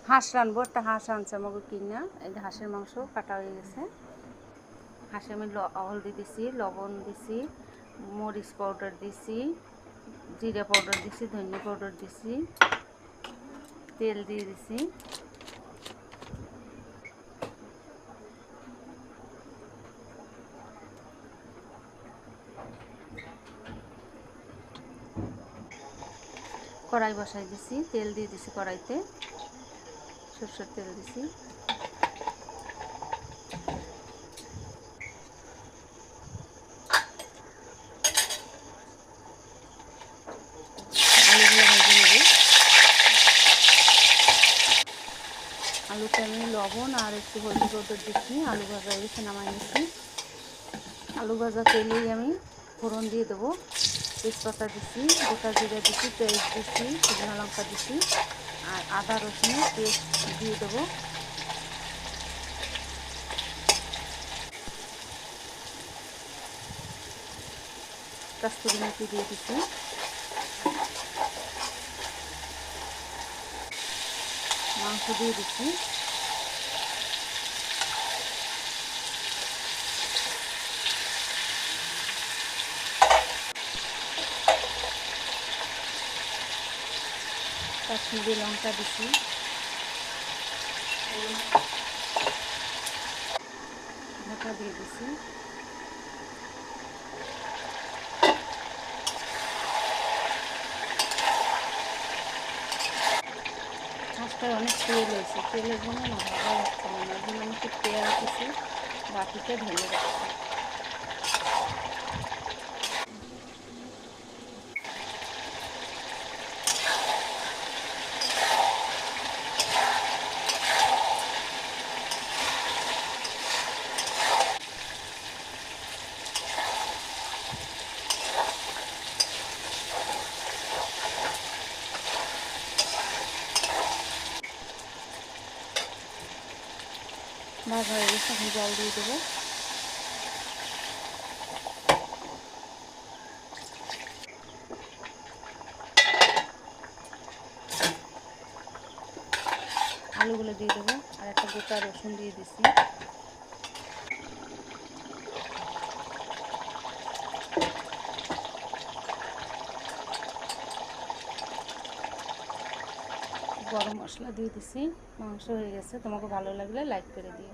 হাঁস রানবো, একটা হাঁস আনছে আমাকে কিনা। এই যে হাঁসের মাংস কাটা হয়ে গেছে। হাঁসে আমি হলদি দিছি, লবণ দিছি, মরিচ পাউডার দিছি, জিরা পাউডার দিছি, ধনিয়া পাউডার দিছি, তেল দিয়ে দিছি। কড়াই বসাই দিছি, তেল দিয়ে দিছি কড়াইতে, সরষের তেল দিছি। আলুগুলো ভেজে নেব। আলুতে আমি লবণ আর একটু হলদি পাউডার দিচ্ছি। আলু ভাজা হয়ে গেছে, নামাই নিচ্ছি। আলু ভাজা তেলেই আমি ফোড়ন দিয়ে দেবো। তেজপাতা দিছি, গোটা জিরা দিছি, পেঁয়াজ দিছি, শুকনো লঙ্কা দিছি, আর আদা রসুনের পেস্ট দিয়ে দেবো। কস্তুরি মেথি দিয়ে দিছি। মাংস দিয়ে দিচ্ছি। কাশ্মীরি লঙ্কা দিছি। ঢাকা দিয়ে দিছি। হাঁসটায় অনেক তেল হয়েছে, তেলের জন্য না ভালো লাগছে না, ওই জন্য আমি একটু তেল কিছু বাটিতে ঢেলে রাখছি। ভাজা হয়ে গেছে, এখন জল দিয়ে দেবো। আলুগুলো দিয়ে দেবো, আর একটা গোটা রসুন দিয়ে দিছি। গরম মশলা দিয়ে দিছি। মাংস হয়ে গেছে, তোমাকে ভালো লাগলে লাইক করে দিও।